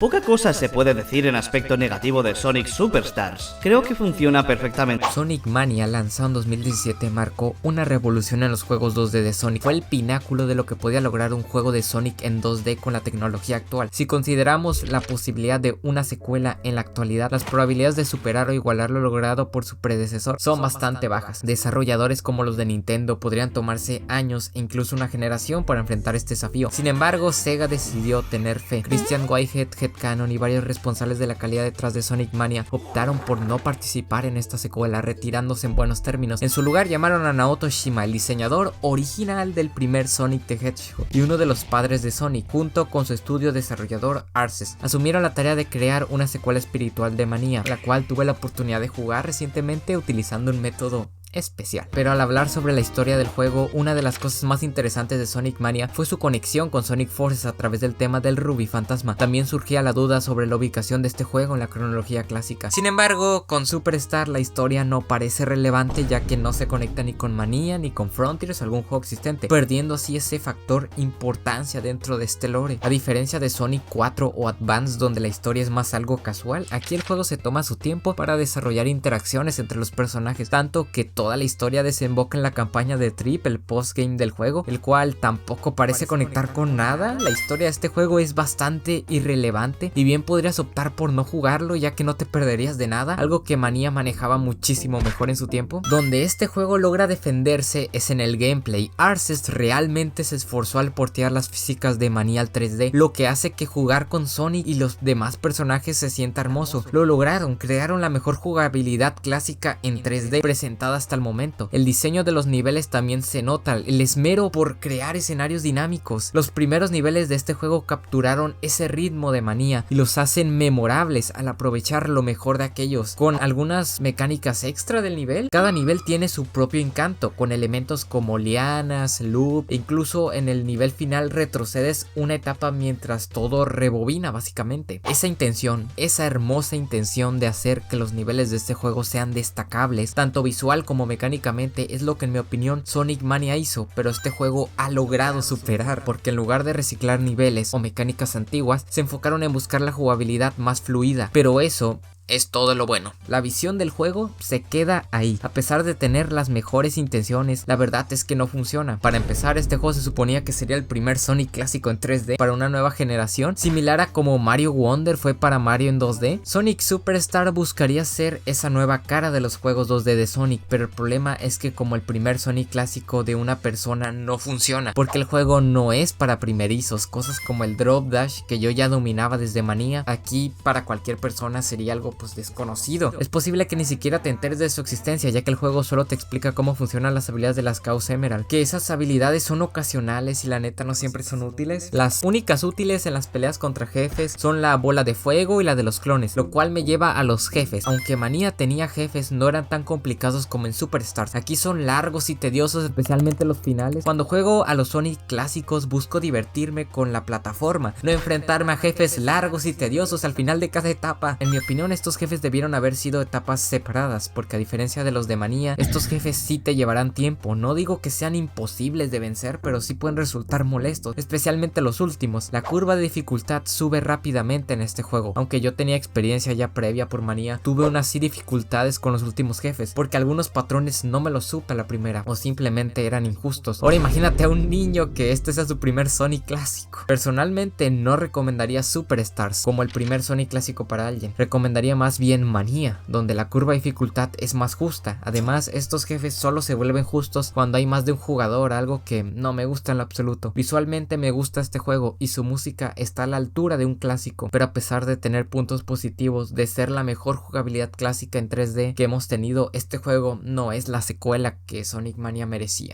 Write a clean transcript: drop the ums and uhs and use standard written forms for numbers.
Poca cosa se puede decir en aspecto negativo de Sonic Superstars. Creo que funciona perfectamente. Sonic Mania, lanzado en 2017, marcó una revolución en los juegos 2D de Sonic. Fue el pináculo de lo que podía lograr un juego de Sonic en 2D con la tecnología actual. Si consideramos la posibilidad de una secuela en la actualidad, las probabilidades de superar o igualar lo logrado por su predecesor son bastante bajas. Desarrolladores como los de Nintendo podrían tomarse años e incluso una generación para enfrentar este desafío. Sin embargo, Sega decidió tener fe. Christian Whitehead, Canon y varios responsables de la calidad detrás de Sonic Mania optaron por no participar en esta secuela, retirándose en buenos términos. En su lugar llamaron a Naoto Shima, el diseñador original del primer Sonic the Hedgehog y uno de los padres de Sonic, junto con su estudio desarrollador Arces. Asumieron la tarea de crear una secuela espiritual de Mania, la cual tuve la oportunidad de jugar recientemente utilizando un método especial. Pero al hablar sobre la historia del juego, una de las cosas más interesantes de Sonic Mania fue su conexión con Sonic Forces a través del tema del Ruby Fantasma. También surgía la duda sobre la ubicación de este juego en la cronología clásica. Sin embargo, con Superstar la historia no parece relevante, ya que no se conecta ni con Mania ni con Frontiers, algún juego existente, perdiendo así ese factor importancia dentro de este lore. A diferencia de Sonic 4 o Advance, donde la historia es más algo casual, aquí el juego se toma su tiempo para desarrollar interacciones entre los personajes, tanto que toda la historia desemboca en la campaña de Trip, el postgame del juego, el cual tampoco parece conectar con nada. La historia de este juego es bastante irrelevante y bien podrías optar por no jugarlo, ya que no te perderías de nada, algo que Mania manejaba muchísimo mejor en su tiempo. Donde este juego logra defenderse es en el gameplay. Arces realmente se esforzó al portear las físicas de Mania al 3D, lo que hace que jugar con Sonic y los demás personajes se sienta hermoso. Lo lograron, crearon la mejor jugabilidad clásica en 3D presentada hasta el momento. El diseño de los niveles también se nota, el esmero por crear escenarios dinámicos. Los primeros niveles de este juego capturaron ese ritmo de Mania y los hacen memorables al aprovechar lo mejor de aquellos, con algunas mecánicas extra del nivel. Cada nivel tiene su propio encanto, con elementos como lianas, loop, e incluso en el nivel final retrocedes una etapa mientras todo rebobina básicamente. Esa hermosa intención de hacer que los niveles de este juego sean destacables, tanto visual como mecánicamente, es lo que en mi opinión Sonic Mania hizo, pero este juego ha logrado superar, porque en lugar de reciclar niveles o mecánicas antiguas, se enfocaron en buscar la jugabilidad más fluida, pero eso es todo lo bueno. La visión del juego se queda ahí. A pesar de tener las mejores intenciones, la verdad es que no funciona. Para empezar, este juego se suponía que sería el primer Sonic clásico en 3D para una nueva generación, similar a como Mario Wonder fue para Mario en 2D. Sonic Superstar buscaría ser esa nueva cara de los juegos 2D de Sonic, pero el problema es que como el primer Sonic clásico de una persona no funciona, porque el juego no es para primerizos. Cosas como el Drop Dash, que yo ya dominaba desde Mania, aquí para cualquier persona sería algo desconocido. Es posible que ni siquiera te enteres de su existencia, ya que el juego solo te explica cómo funcionan las habilidades de las Chaos Emerald, que esas habilidades son ocasionales y la neta no siempre son útiles. Las únicas útiles en las peleas contra jefes son la bola de fuego y la de los clones, lo cual me lleva a los jefes. Aunque Mania tenía jefes, no eran tan complicados como en Superstars. Aquí son largos y tediosos, especialmente los finales. Cuando juego a los Sonic clásicos busco divertirme con la plataforma, no enfrentarme a jefes largos y tediosos al final de cada etapa. En mi opinión, estos jefes debieron haber sido etapas separadas, porque a diferencia de los de Mania, estos jefes sí te llevarán tiempo. No digo que sean imposibles de vencer, pero sí pueden resultar molestos, especialmente los últimos. La curva de dificultad sube rápidamente en este juego. Aunque yo tenía experiencia ya previa por Mania, tuve unas sí dificultades con los últimos jefes, porque algunos patrones no me los supe a la primera, o simplemente eran injustos. Ahora imagínate a un niño que este sea su primer Sonic clásico. Personalmente no recomendaría Superstars como el primer Sonic clásico para alguien. Recomendaría más bien Mania, donde la curva de dificultad es más justa. Además, estos jefes solo se vuelven justos cuando hay más de un jugador, algo que no me gusta en lo absoluto. Visualmente me gusta este juego y su música está a la altura de un clásico, pero a pesar de tener puntos positivos, de ser la mejor jugabilidad clásica en 3D que hemos tenido, este juego no es la secuela que Sonic Mania merecía.